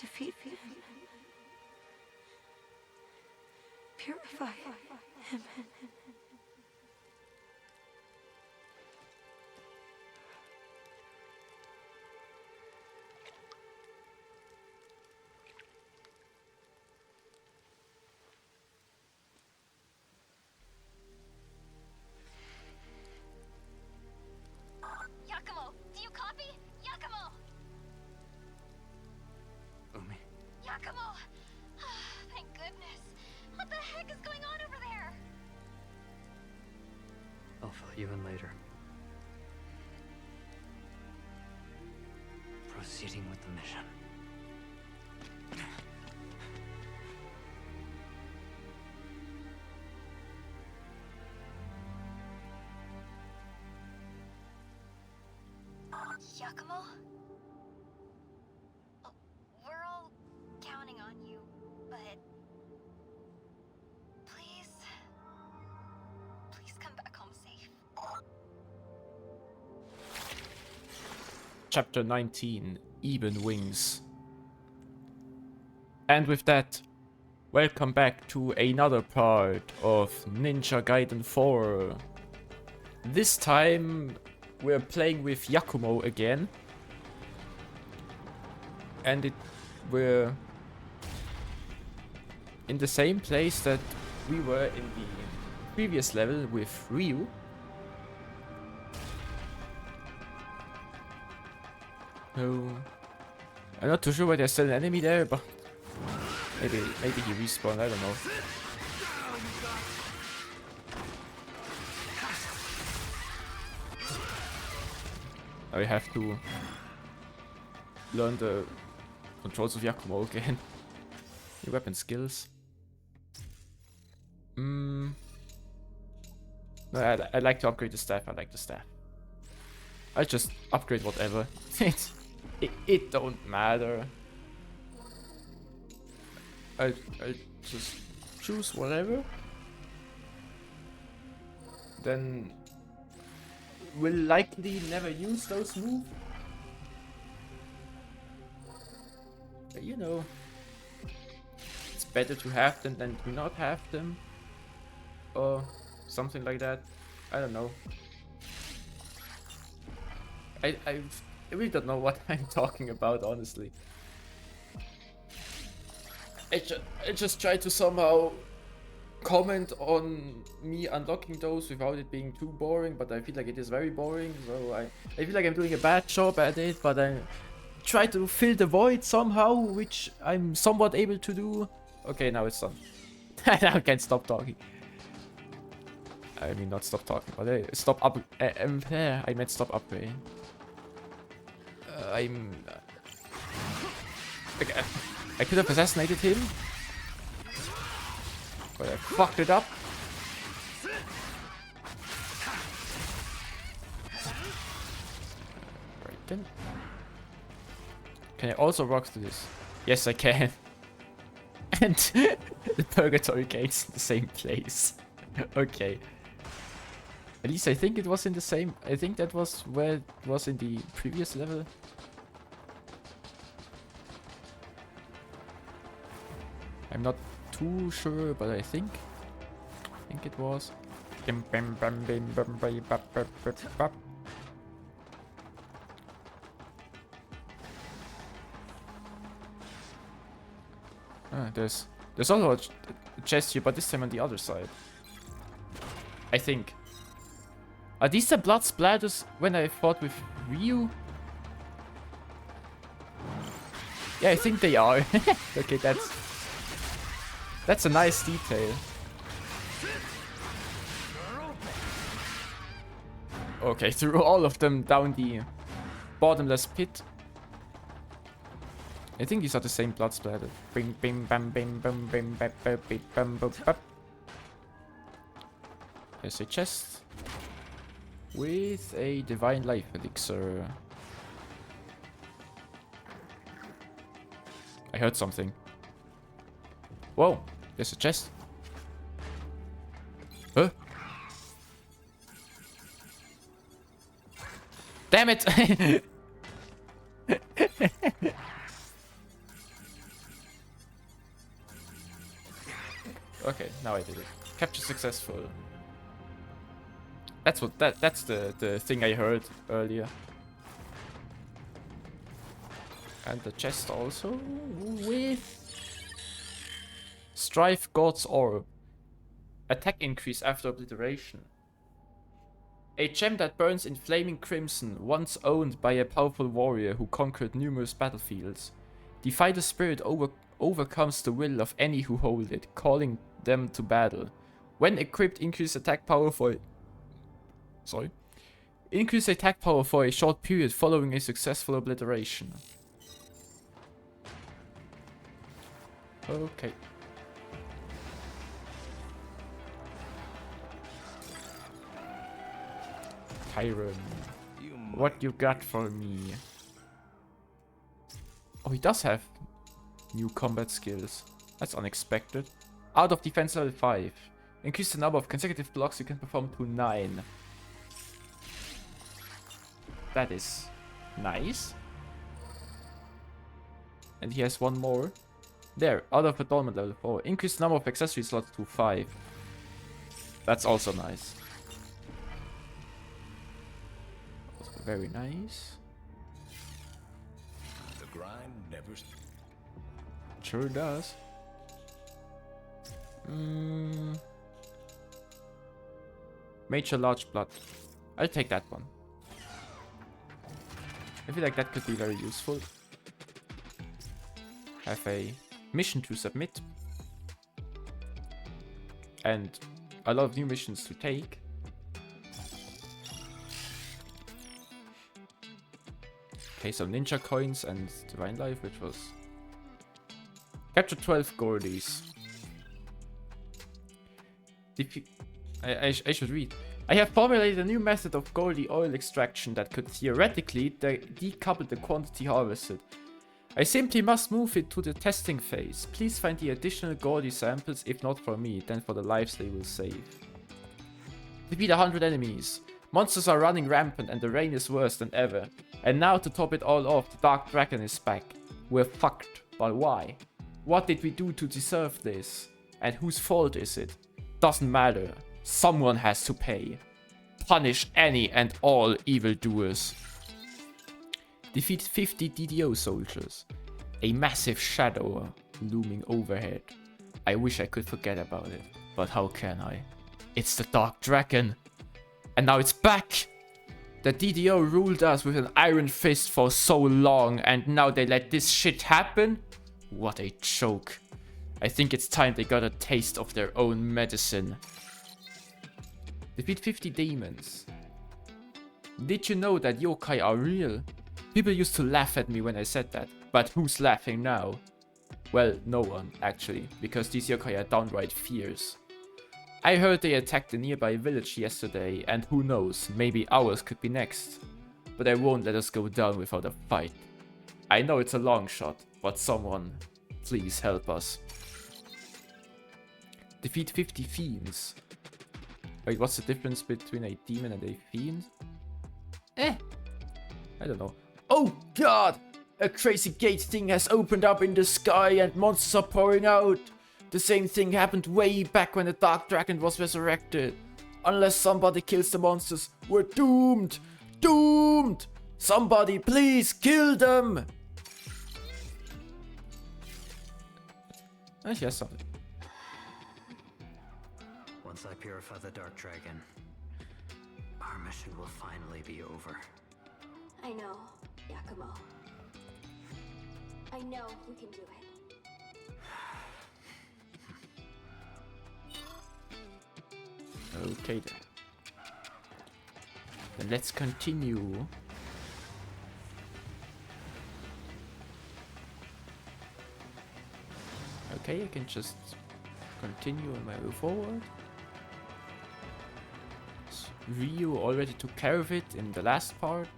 defeat him. Purify him. Yakumo, do you copy? Yakumo! Umi. Yakumo! Thank goodness. What the heck is going on over there? I'll fill you in later. Proceeding with the mission. Yakumo? Oh, we're all counting on you, but please come back home safe. Chapter 19, Ebon Wings. And with that, welcome back to another part of Ninja Gaiden 4. This time we're playing with Yakumo again. And we're in the same place that we were in the previous level with Ryu. No, I'm not too sure why there's still an enemy there, but maybe he respawned, I don't know. I have to learn the controls of Yakumo again. New weapon skills. No, I'd like to upgrade the staff. I like the staff. I just upgrade whatever. It don't matter. I just choose whatever. Then will likely never use those moves. But you know, it's better to have them than to not have them. Or something like that. I don't know. I really don't know what I'm talking about, honestly. I just try to somehow comment on me unlocking those without it being too boring, but I feel like it is very boring, so I feel like I'm doing a bad job at it, but I try to fill the void somehow, which I'm somewhat able to do. Okay, now it's done. Now I can't stop talking. I mean, not stop talking, but stop up. I meant stop upgrading. I could have assassinated him, but I fucked it up. Right then. Can I also rock through this? Yes, I can. And the Purgatory Gate's in the same place. Okay. At least I think it was in the same. I think that was where it was in the previous level. I'm not too sure, but I think it was. There's also a chest here, but this time on the other side. I think. Are these the blood splatters when I fought with Ryu? Yeah, I think they are. Okay, that's a nice detail. Okay, threw all of them down the bottomless pit. I think these are the same blood splatter. Bing, bing, bam, bing, bam, bing, bam, bam, bing, bam, bam, bam. There's a chest with a divine life elixir. I heard something. Whoa, there's a chest. Huh? Damn it! Okay, now I did it. Capture successful. That's the thing I heard earlier. And the chest also with Strife God's Orb. Attack increase after obliteration. A gem that burns in flaming crimson, once owned by a powerful warrior who conquered numerous battlefields. The fighter spirit overcomes the will of any who hold it, calling them to battle. When equipped, increase attack power for increase attack power for a short period following a successful obliteration. Okay. Tyron, what you got for me? Oh, he does have new combat skills. That's unexpected. Out of defense level 5. Increase the number of consecutive blocks you can perform to 9. That is nice. And he has one more. There, out of adornment level 4. Increase the number of accessory slots to 5. That's also nice. Also very nice. The grind never. Sure does. Major large blood. I'll take that one. I feel like that could be very useful. Have a mission to submit. And a lot of new missions to take. Okay, some ninja coins and divine life, which was... Capture 12 Gordies. I should read. I have formulated a new method of Goldie oil extraction that could theoretically decouple the quantity harvested. I simply must move it to the testing phase. Please find the additional Goldie samples, if not for me, then for the lives they will save. Defeat 100 enemies. Monsters are running rampant and the rain is worse than ever. And now to top it all off, the Dark Dragon is back. We're fucked. But why? What did we do to deserve this? And whose fault is it? Doesn't matter. Someone has to pay. Punish any and all evildoers. Defeat 50 DDO soldiers. A massive shadow looming overhead. I wish I could forget about it, but how can I? It's the Dark Dragon. And now it's back! The DDO ruled us with an iron fist for so long, and now they let this shit happen? What a joke. I think it's time they got a taste of their own medicine. Defeat 50 demons. Did you know that yokai are real? People used to laugh at me when I said that, but who's laughing now? Well, no one, actually, because these yokai are downright fierce. I heard they attacked a nearby village yesterday, and who knows, maybe ours could be next. But I won't let us go down without a fight. I know it's a long shot, but someone, please help us. Defeat 50 fiends. Wait, what's the difference between a demon and a fiend? I don't know. Oh god! A crazy gate thing has opened up in the sky and monsters are pouring out. The same thing happened way back when the Dark Dragon was resurrected. Unless somebody kills the monsters, we're doomed! Doomed! Somebody please kill them! She has something. Once I purify the Dark Dragon, our mission will finally be over. I know, Yakumo. I know you can do it. Okay then. Then let's continue. Okay, I can just continue on my way forward. Ryu already took care of it in the last part.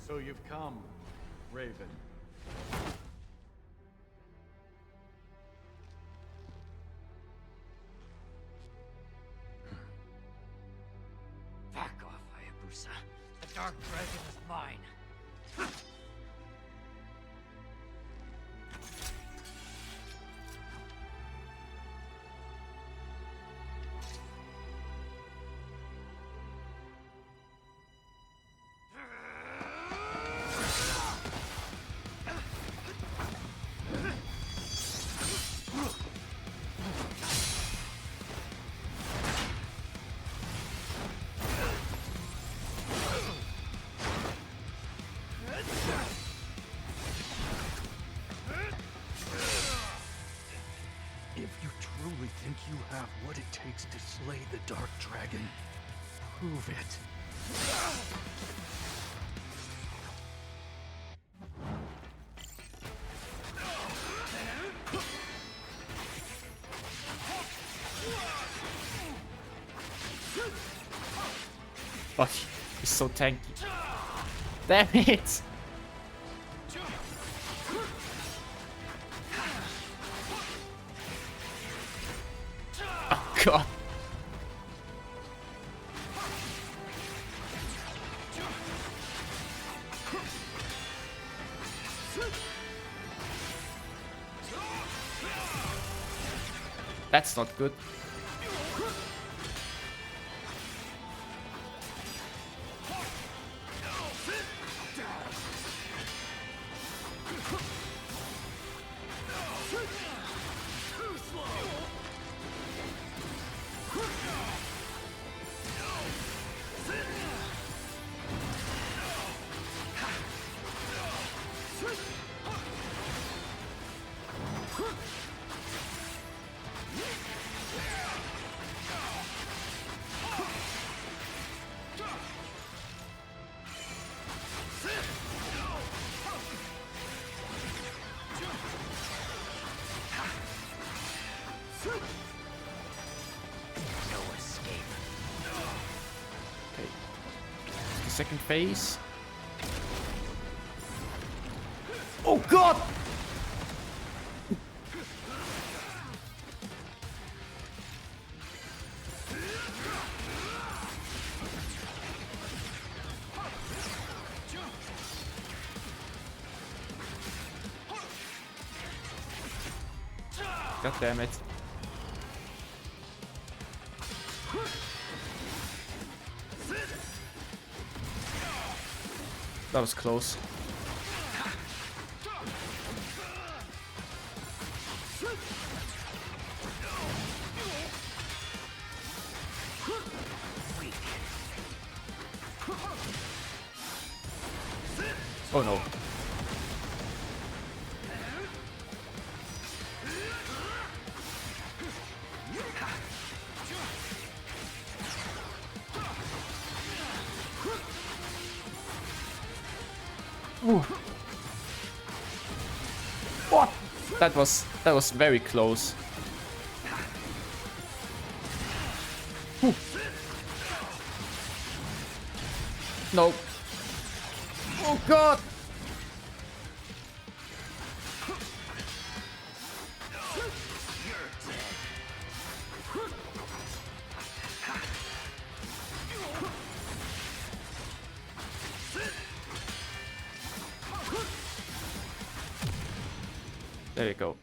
So you've come, Raven. Back off, Hayabusa. Dark Dragon is mine. If you truly think you have what it takes to slay the Dark Dragon, prove it. Fuck, he's so tanky. Damn it! Oh god. That's not good. Okay. The second phase. Oh god! God damn it. That was close. Oh no. Ooh. What? That was very close. Ooh. No. Oh god. There you go.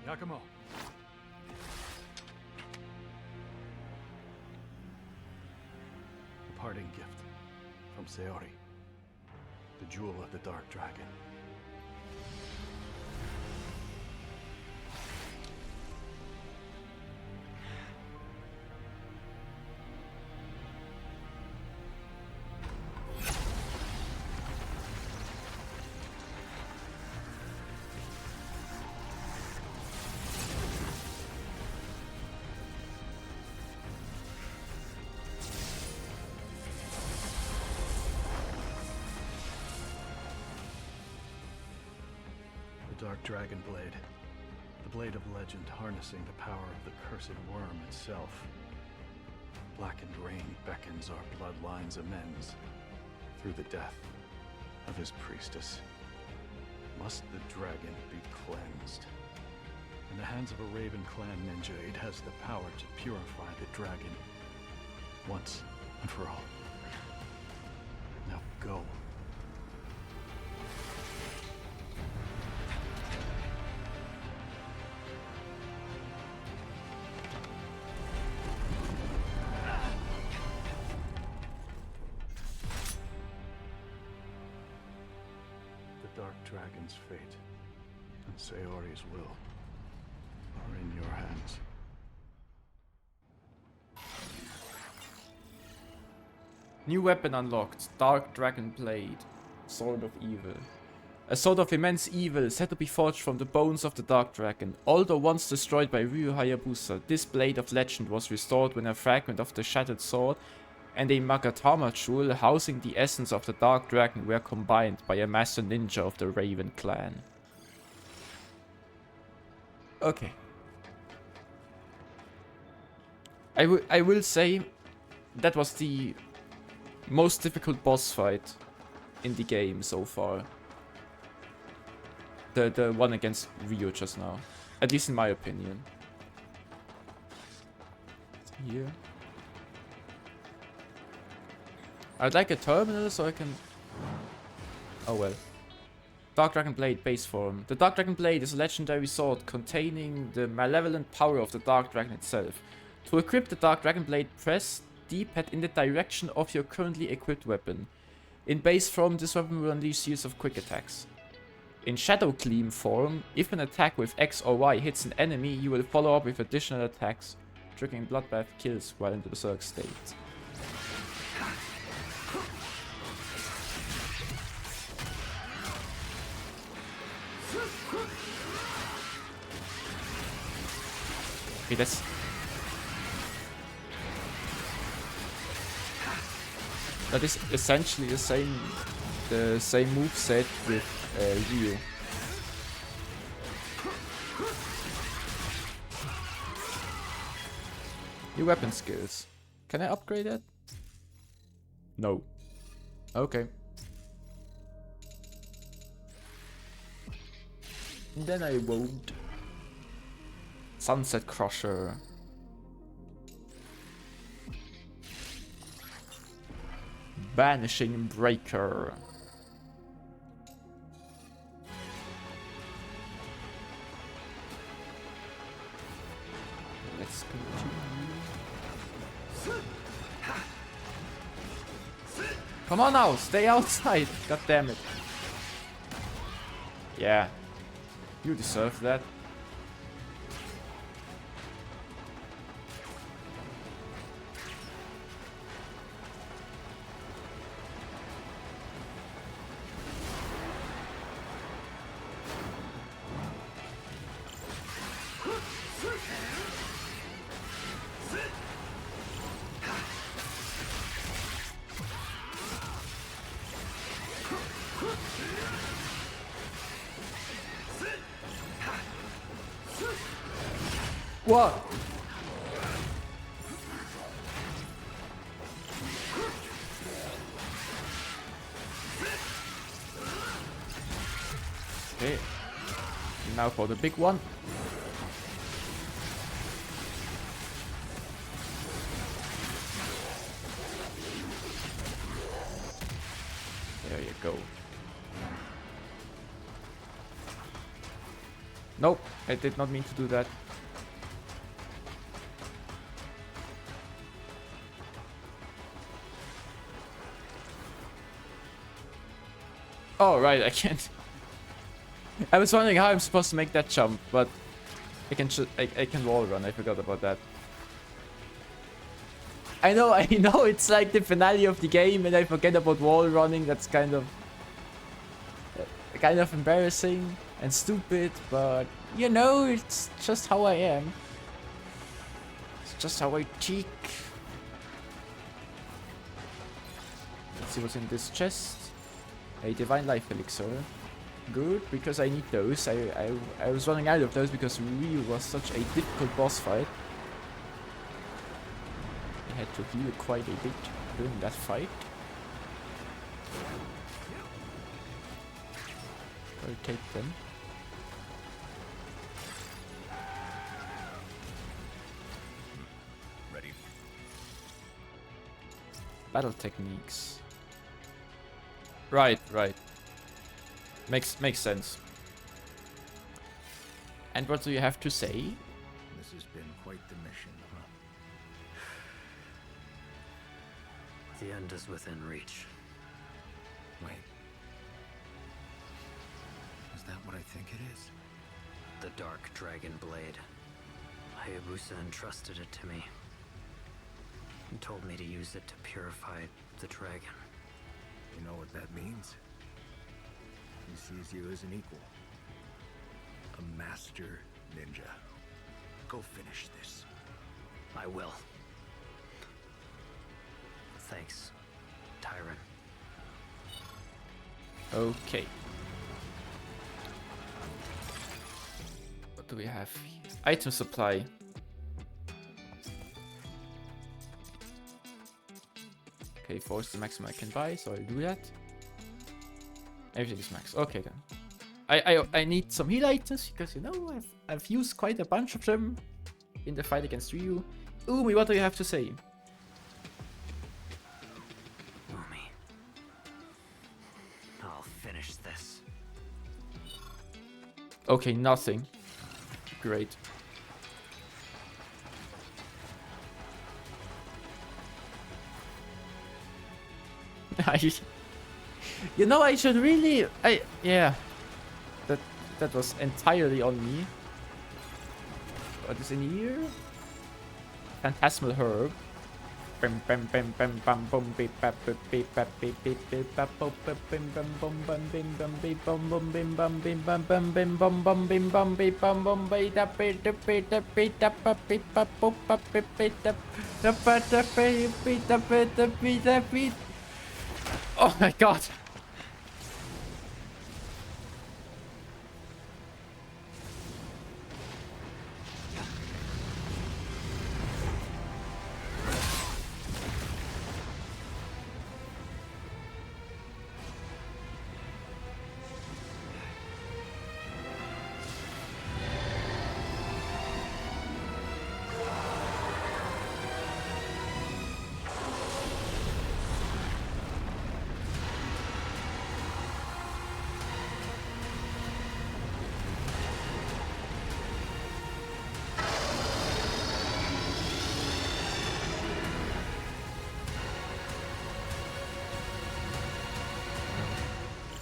Yakumo. A parting gift from Sayori. The jewel of the Dark Dragon. the Dark Dragon Blade. The blade of legend harnessing the power of the cursed worm itself. Blackened rain beckons our bloodline's amends through the death of his priestess. Must the dragon be cleansed? In the hands of a Raven Clan ninja, it has the power to purify the dragon once and for all. Now go. The Dark Dragon's fate and Sayori's will are in your hands. New weapon unlocked. Dark Dragon Blade. Sword of Evil. A sword of immense evil said to be forged from the bones of the Dark Dragon. Although once destroyed by Ryu Hayabusa, this blade of legend was restored when a fragment of the shattered sword and a Magatama jewel housing the essence of the Dark Dragon were combined by a master ninja of the Raven clan. Okay. I will say that was the most difficult boss fight in the game so far. The one against Ryu just now. At least in my opinion. Here. I'd like a terminal so I can... Oh well. Dark Dragon Blade base form. The Dark Dragon Blade is a legendary sword containing the malevolent power of the Dark Dragon itself. To equip the Dark Dragon Blade, press D-pad in the direction of your currently equipped weapon. In base form, this weapon will unleash series of quick attacks. In Shadow Gleam form, if an attack with X or Y hits an enemy, you will follow up with additional attacks, triggering bloodbath kills while in the berserk state. Okay, that is essentially the same moveset with Ryu. New weapon skills. Can I upgrade it? No. Okay. Then I won't. Sunset Crusher. Banishing Breaker. Let's continue. Come on now, stay outside. God damn it. Yeah. You deserve that. What? Okay. Now for the big one. There you go. Nope, I did not mean to do that. Oh, right, I can't. I was wondering how I'm supposed to make that jump, but I can wall run. I forgot about that. I know, it's like the finale of the game and I forget about wall running. That's kind of embarrassing and stupid, but you know, it's just how I am. It's just how I cheek. Let's see what's in this chest. A Divine Life Elixir. good because I need those. I was running out of those because Ryu was such a difficult boss fight. I had to heal quite a bit during that fight. I'll take them. Ready. Battle techniques. Right. Makes sense. And what do you have to say? This has been quite the mission, huh? The end is within reach. Wait. Is that what I think it is? The Dark Dragon Blade. Hayabusa entrusted it to me. And told me to use it to purify the dragon. You know what that means? He sees you as an equal. A master ninja. Go finish this. I will. Thanks, Tyron. Okay. What do we have here? Item supply. Okay, 4 is the maximum I can buy, so I'll do that. Everything is max. Okay then. I need some heal items because you know I've used quite a bunch of them in the fight against Ryu. Umi, what do you have to say? Umi. I'll finish this. Okay, nothing. Great. You know, I should really... yeah. That was entirely on me. What is in here? Phantasmal Herb. Bam bam bam bam bam bum beep bap beep bap beep beep beep bap bum bim bam bum bam bim bam beep bum bum bim bam bim bam bam bim bum bum bim bam beep bum bum beep da beep da beep da beep da beep bap bum bap beep beep da da beep da beep da beep da beep. Oh my god.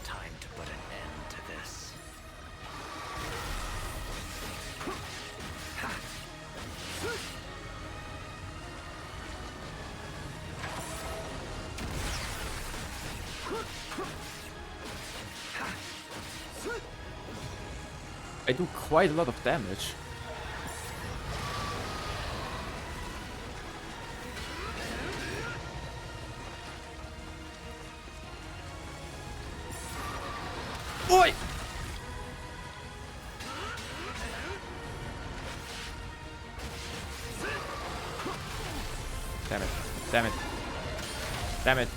Time to put an end to this. I do quite a lot of damage. Oi! Damn it. Damn it. Damn it.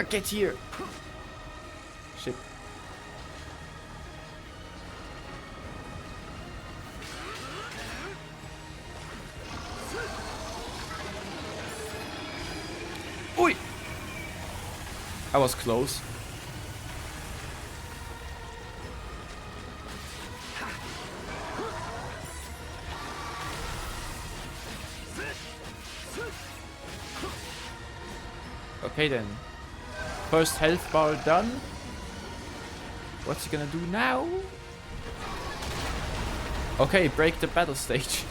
Get here. Shit. Oi! I was close. Okay then. First health bar done. What's he gonna do now? Okay, break the battle stage.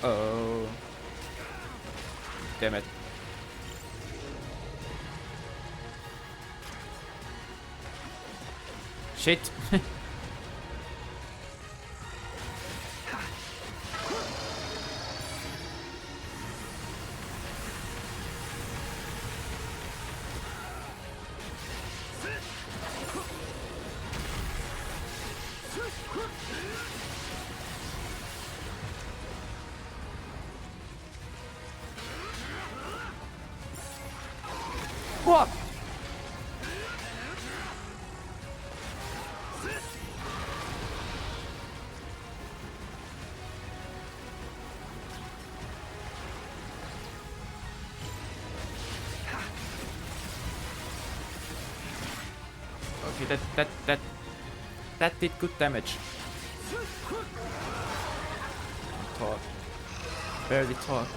Oh. Damn it. Shit. What? Okay, that did good damage. Talk. Barely talk.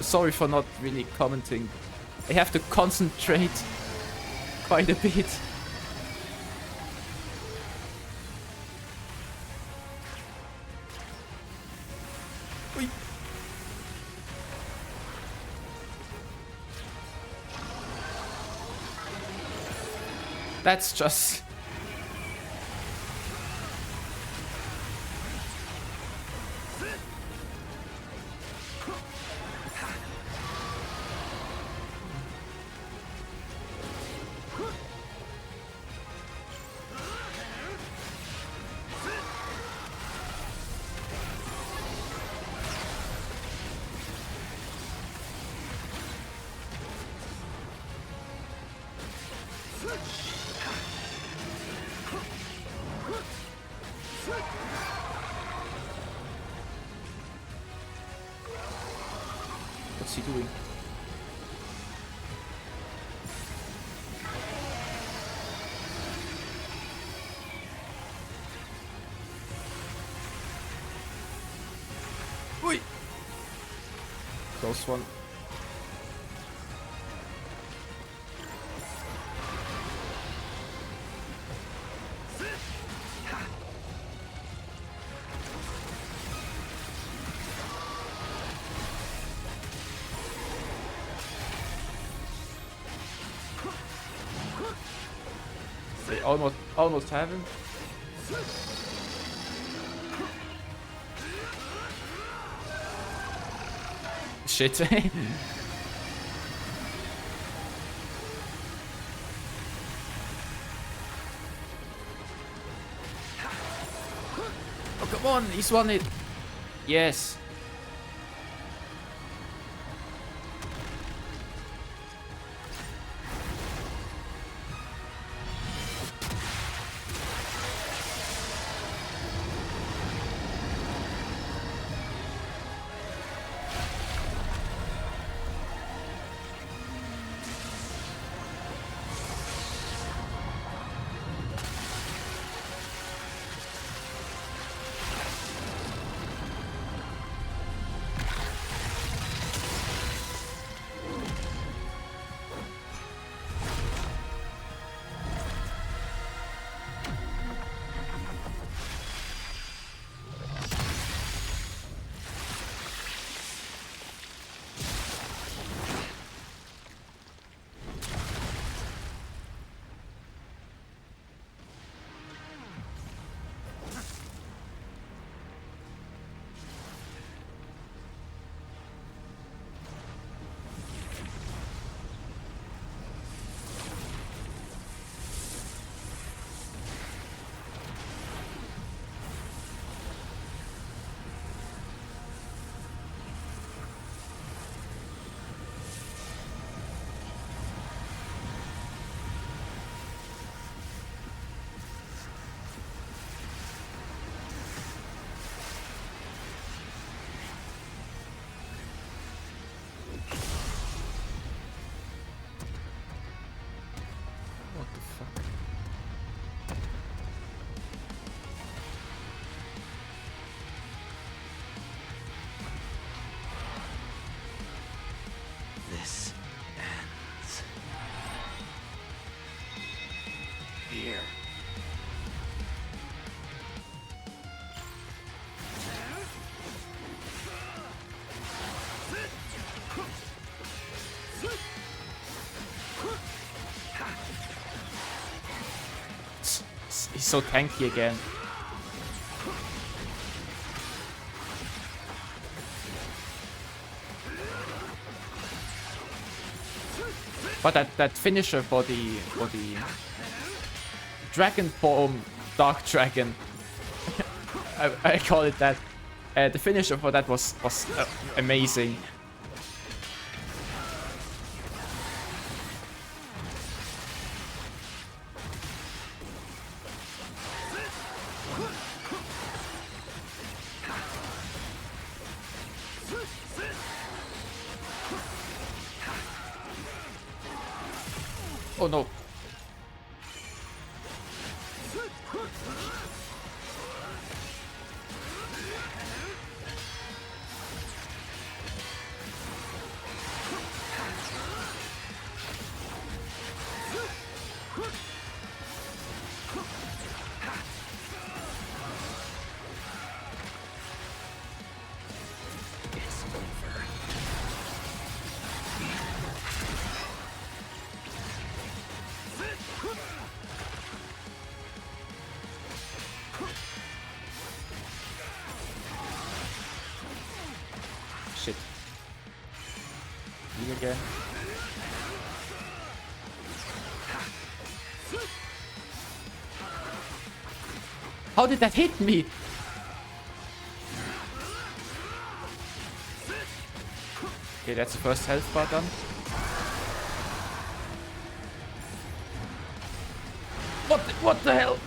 Sorry for not really commenting. I have to concentrate quite a bit. Oi. That's just... What's he doing? Oi! Close one. They almost have him. Shit. Oh, come on, he's won it. Yes. so tanky again. But that finisher for the Dragon Form Dark Dragon, I call it that. The finisher for that was amazing. Oh no. Shit. Me again. How did that hit me? Okay, that's the first health bar done. What the hell?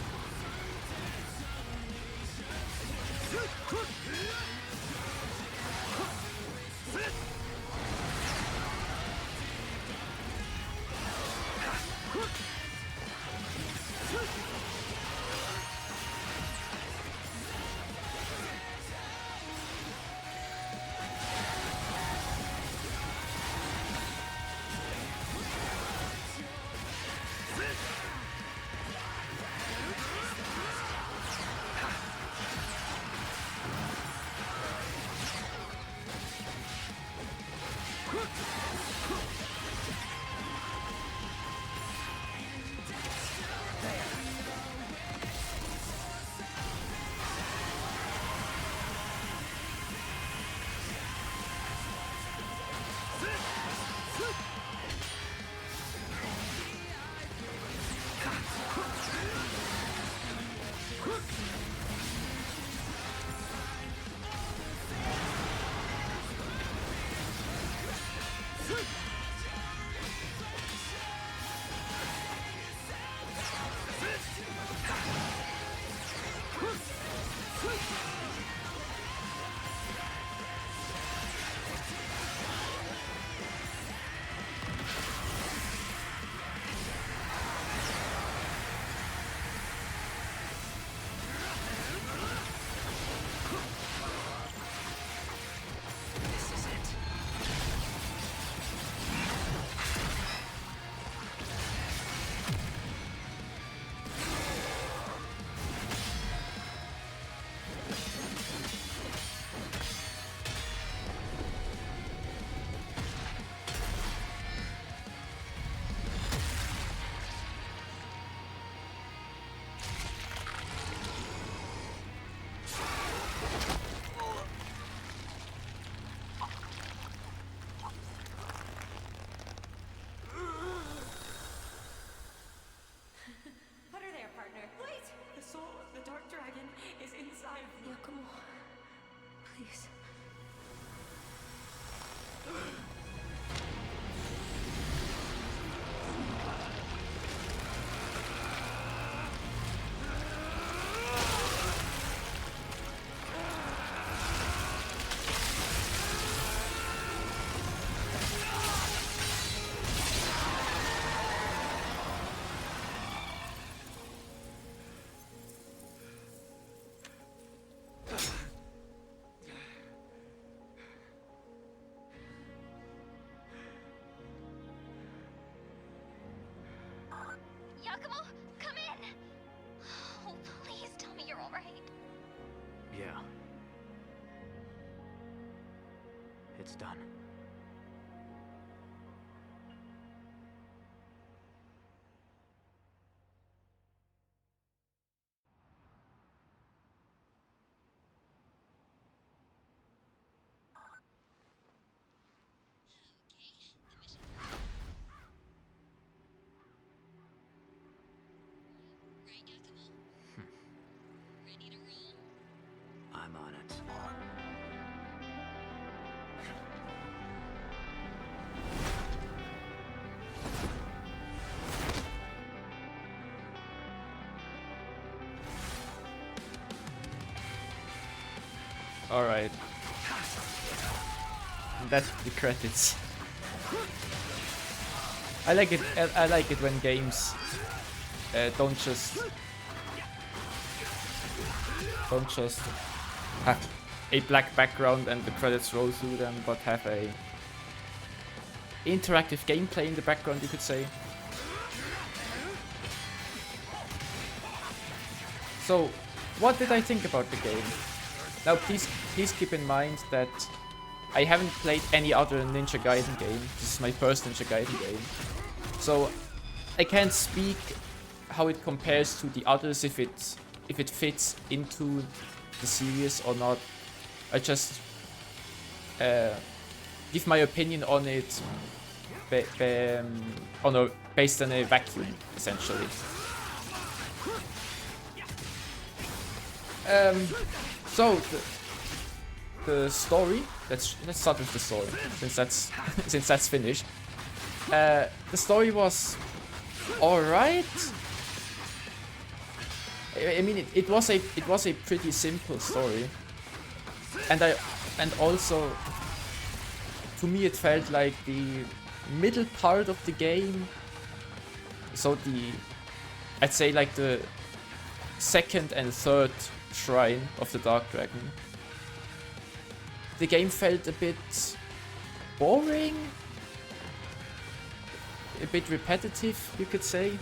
Put her there, partner. Wait! The soul of the Dark Dragon is inside of me. Yakumo, please. Yakumo, come in! Oh, please tell me you're alright. Yeah. It's done. Alright. That's the credits. I like it. I like it when games don't just have a black background and the credits roll through them, but have a interactive gameplay in the background, you could say. So, what did I think about the game? Now, please keep in mind that I haven't played any other Ninja Gaiden game. This is my first Ninja Gaiden game. So, I can't speak how it compares to the others, if it fits into the series or not. I just give my opinion on it based on a vacuum, essentially. So the story. Let's start with the story, since that's finished. The story was alright. I mean, it was a pretty simple story, and also to me it felt like the middle part of the game. So I'd say like the second and third shrine of the Dark Dragon. The game felt a bit boring, a bit repetitive, you could say.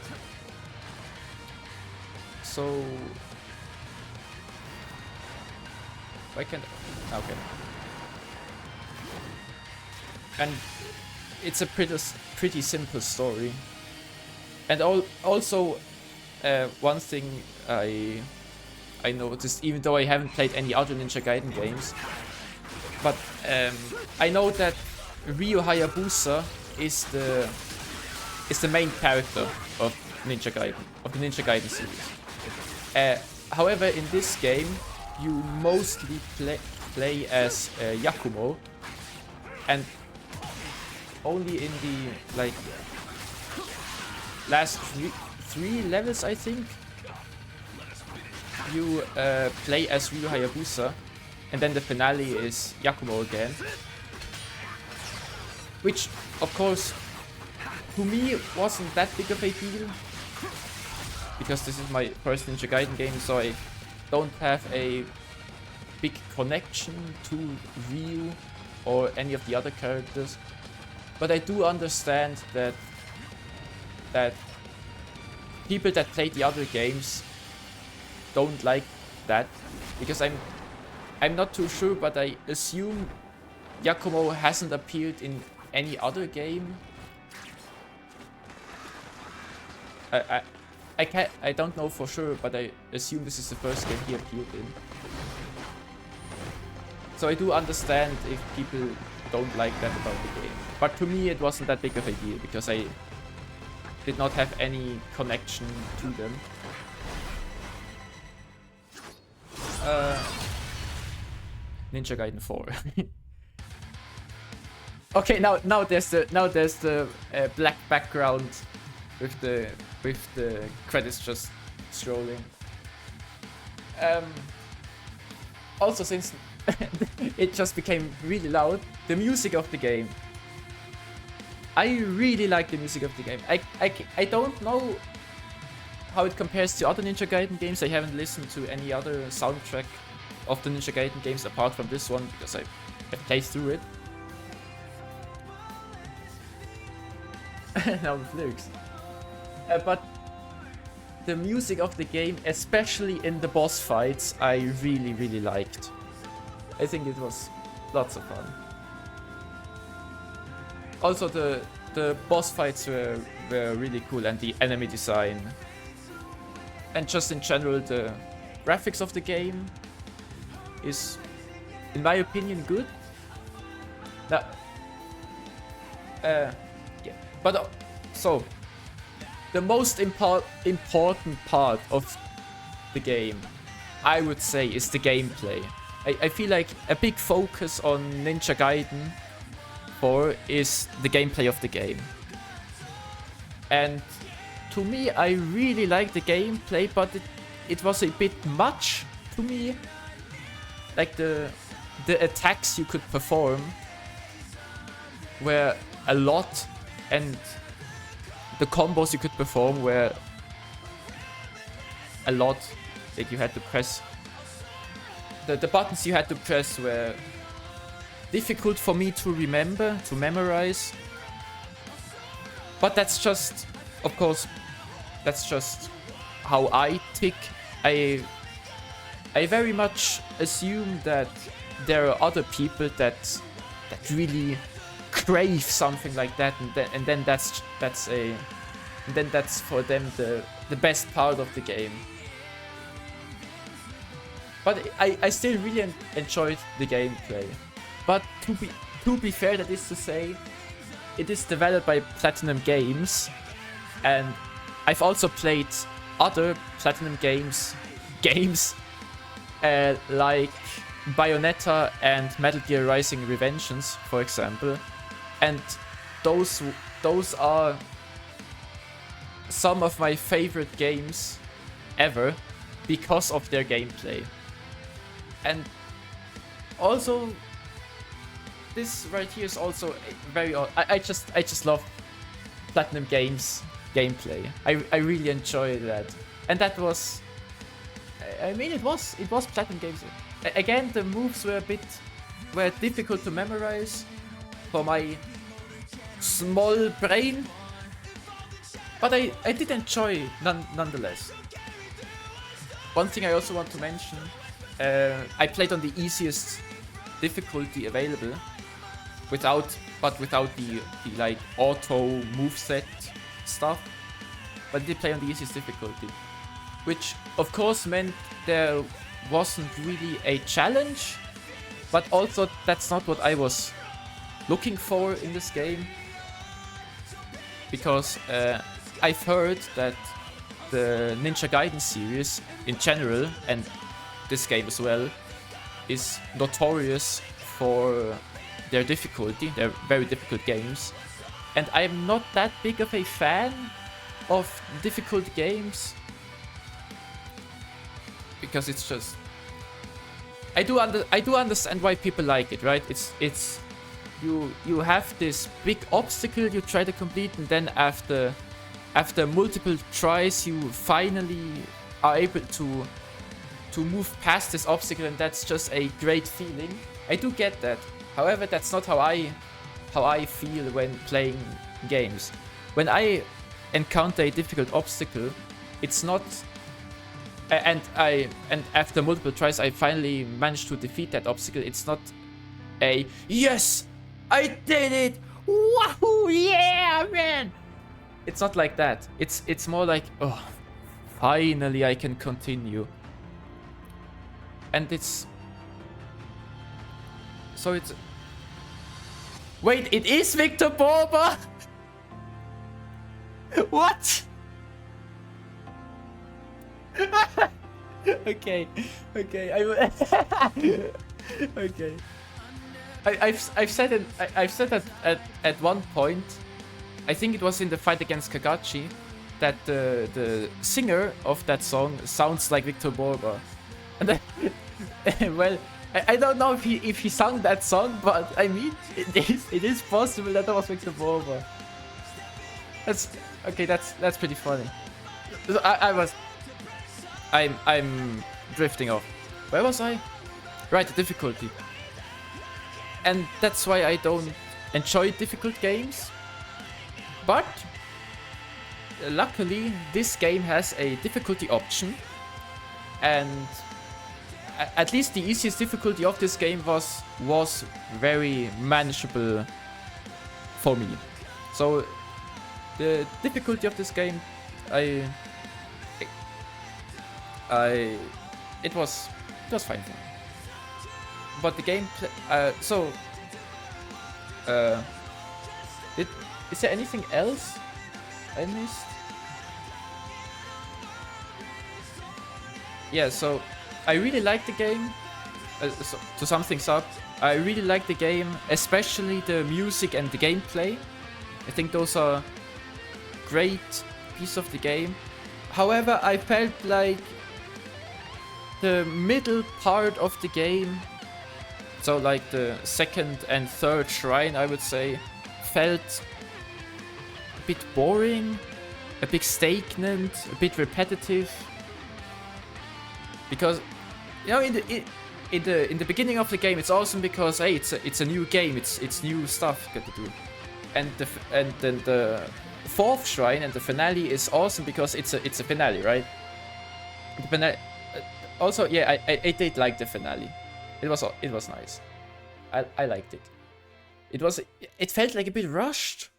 So why can't okay. And it's a pretty simple story. And also one thing I noticed, even though I haven't played any other Ninja Gaiden games, but I know that Ryu Hayabusa is the main character of the Ninja Gaiden series. However, in this game, you mostly play as Yakumo, and only in the like last three levels, I think, you play as Ryu Hayabusa, and then the finale is Yakumo again. Which, of course, to me wasn't that big of a deal, because this is my first Ninja Gaiden game, so I don't have a big connection to Ryu or any of the other characters. But I do understand that people that play the other games don't like that, because I'm not too sure, but I assume Yakumo hasn't appeared in any other game. I don't know for sure, but I assume this is the first game he appeared in. So I do understand if people don't like that about the game. But to me it wasn't that big of a deal, because I did not have any connection to them. Ninja Gaiden 4. Okay, now there's the black background with the credits just scrolling. Also, since it just became really loud, the music of the game. I really like the music of the game. I don't know how it compares to other Ninja Gaiden games. I haven't listened to any other soundtrack of the Ninja Gaiden games apart from this one, because I played through it. Now with lyrics. But the music of the game, especially in the boss fights, I really liked. I think it was lots of fun. Also, the boss fights were really cool, and the enemy design. And just in general, the graphics of the game is, in my opinion, good. Now, yeah. But so, the most important part of the game, I would say, is the gameplay. I feel like a big focus on Ninja Gaiden 4 is the gameplay of the game. And to me, I really like the gameplay, but it was a bit much to me. Like the the attacks you could perform were a lot, and the combos you could perform were a lot that you had to press. The buttons you had to press were difficult for me to remember, to memorize. But that's just, of course, that's just how I tick. I very much assume that there are other people that really crave something like that, and then that's for them the best part of the game. But I still really enjoyed the gameplay. But to be fair, that is to say, it is developed by Platinum Games, and I've also played other Platinum Games like Bayonetta and Metal Gear Rising: Revengeance, for example, and those are some of my favorite games ever because of their gameplay. And also, this right here is also very. I just love Platinum Games gameplay. I really enjoy that, and that was. I mean, it was Platinum Games. Again, the moves were difficult to memorize for my small brain, but I did enjoy nonetheless. One thing I also want to mention. I played on the easiest difficulty available, without the like auto moveset stuff. But I did play on the easiest difficulty, which of course meant there wasn't really a challenge, but also that's not what I was looking for in this game, because I've heard that the Ninja Gaiden series in general, and this game as well, is notorious for their difficulty. They're very difficult games, and I'm not that big of a fan of difficult games, because it's just I do understand why people like it, right? It's you have this big obstacle you try to complete, and then after multiple tries you finally are able to move past this obstacle, and that's just a great feeling. I do get that. However, that's not how I feel when playing games. When I encounter a difficult obstacle, it's not and after multiple tries I finally managed to defeat that obstacle. It's not a yes, I did it! Wahoo! Yeah, man! It's not like that. It's more like, oh, finally I can continue. And it's... So it's... Wait, it is Victor Borba? What? Okay. Okay. I've said at one point, I think it was in the fight against Kagachi, that the singer of that song sounds like Victor Borba. And well, I don't know if he sang that song, but I mean, it is possible that was Victor Borba. That's okay. That's pretty funny. So I'm drifting off. Where was I? Right, the difficulty. And that's why I don't enjoy difficult games. But luckily, this game has a difficulty option, and at least the easiest difficulty of this game was very manageable for me. So the difficulty of this game, it was fine for me. But the gameplay, is there anything else I missed? Yeah, so I really like the game. So, to sum things up, I really like the game, especially the music and the gameplay. I think those are great piece of the game. However, I felt like the middle part of the game So like the second and third shrine, I would say, felt a bit boring, a bit stagnant, a bit repetitive. Because, you know, in the beginning of the game, it's awesome because hey, it's a new game, it's new stuff you get to do, and then the fourth shrine and the finale is awesome because it's a finale, right? The finale. Also, yeah, I did like the finale. It was nice. I liked it. It felt like a bit rushed,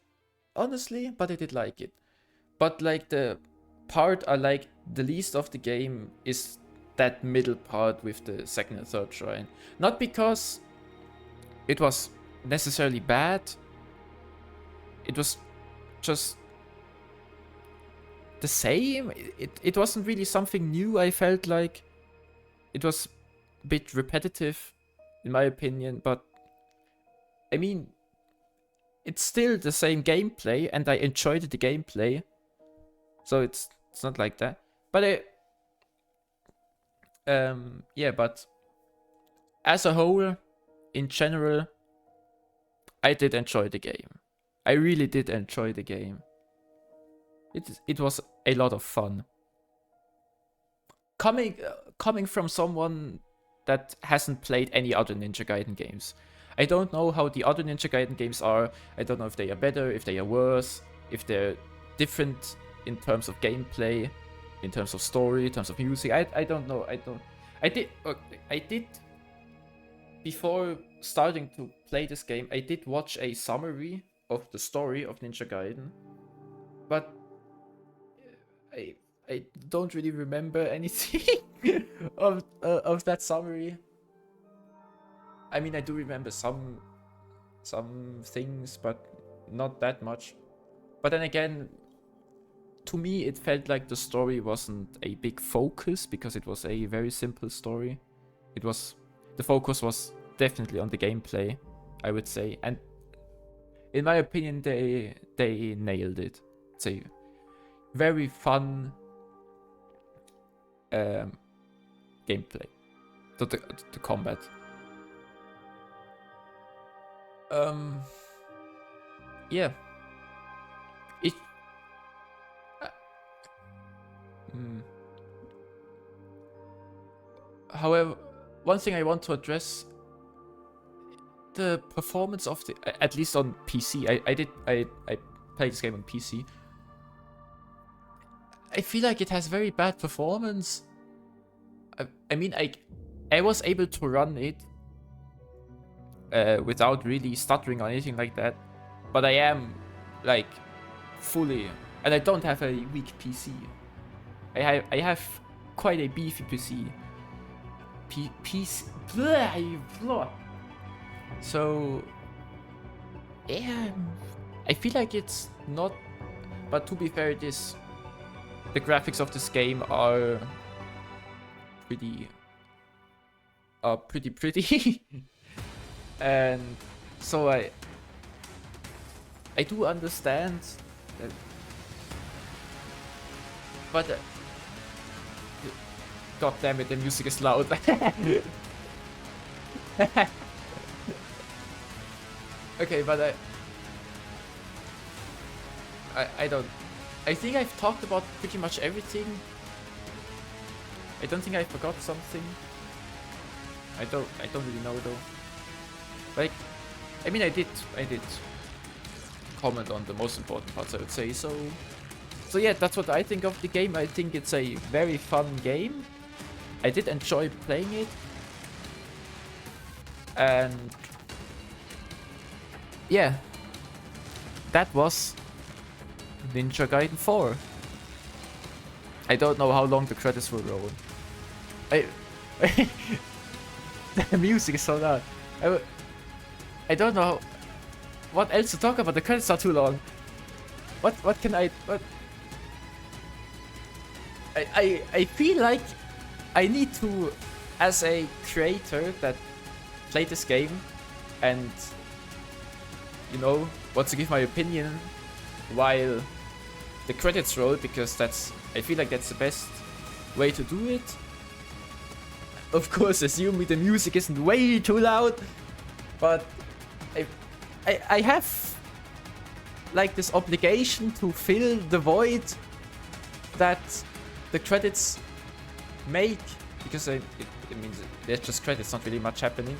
honestly, but I did like it. But like the part I like the least of the game is that middle part with the second and third shrine. Not because it was necessarily bad. It was just the same. It wasn't really something new, I felt like. It was a bit repetitive, in my opinion, but I mean, it's still the same gameplay, and I enjoyed the gameplay. So it's not like that. But yeah, but as a whole, in general, I did enjoy the game. I really did enjoy the game. It was a lot of fun. Coming from someone that hasn't played any other Ninja Gaiden games, I don't know how the other Ninja Gaiden games are. I don't know if they are better, if they are worse, if they're different in terms of gameplay, in terms of story, in terms of music. I don't know. I did before starting to play this game, I did watch a summary of the story of Ninja Gaiden, but I don't really remember anything of that summary. I mean, I do remember some things, but not that much. But then again, to me, it felt like the story wasn't a big focus because it was a very simple story. The focus was definitely on the gameplay, I would say, and in my opinion, they nailed it. It's a very fun gameplay. The combat. Yeah. However, one thing I want to address, the performance of the, at least on PC, I played this game on PC. I feel like it has very bad performance. I mean, I was able to run it without really stuttering or anything like that, but I am like fully, and I don't have a weak PC. I have quite a beefy PC. So yeah, I feel like it's not, but to be fair, the graphics of this game are pretty and so I do understand that, but god damn it, the music is loud. Okay, but I don't, I think I've talked about pretty much everything. I don't think I forgot something. I don't really know though. Like, I mean, I did comment on the most important parts, I would say. So yeah, that's what I think of the game. I think it's a very fun game. I did enjoy playing it, and yeah, that was Ninja Gaiden 4. I don't know how long the credits will roll. The music is so loud. I don't know what else to talk about. The credits are too long. What can I... What? I feel like I need to, as a creator that played this game and, you know, want to give my opinion while the credits roll, because I feel like that's the best way to do it. of course assuming the music isn't way too loud, but I have like this obligation to fill the void that the credits make, because it means there's just credits, not really much happening.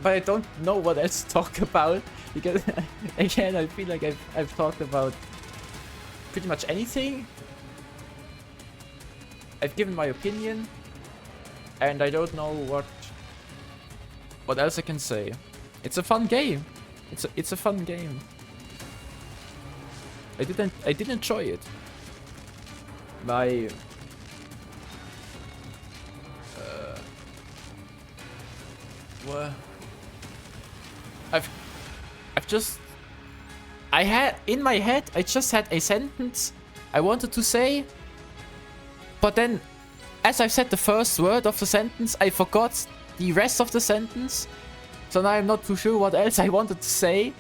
But I don't know what else to talk about, because again I feel like I've talked about pretty much anything. I've given my opinion, and I don't know what else I can say. It's a fun game. It's a fun game. I did enjoy it. My well, I had in my head, I just had a sentence I wanted to say, but then as I said the first word of the sentence, I forgot the rest of the sentence. So now I'm not too sure what else I wanted to say.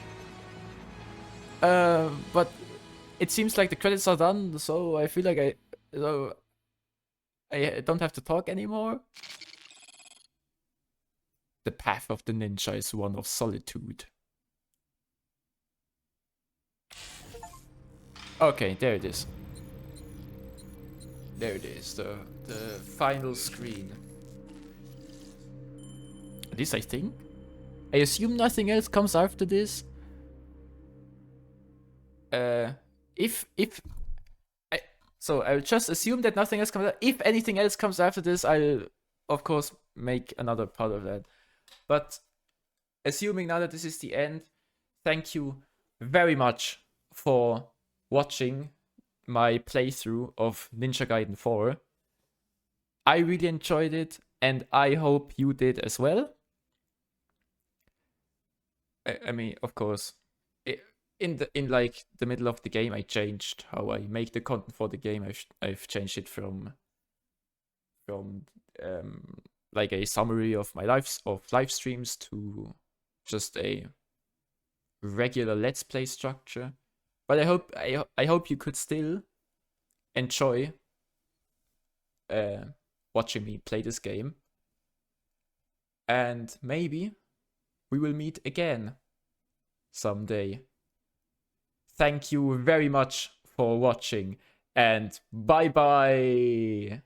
But it seems like the credits are done, so I feel like I don't have to talk anymore. The path of the ninja is one of solitude. Okay, there it is. There it is, the final screen. At least I think. I assume nothing else comes after this. So I'll just assume that nothing else comes out. If anything else comes after this, I'll of course make another part of that. But assuming now that this is the end, thank you very much for watching my playthrough of Ninja Gaiden 4. I really enjoyed it, and I hope you did as well. I mean, of course, in like the middle of the game, I changed how I make the content for the game. I've changed it from like a summary of my live streams to just a regular Let's Play structure. But I hope you could still enjoy watching me play this game, and maybe we will meet again someday. Thank you very much for watching, and bye bye.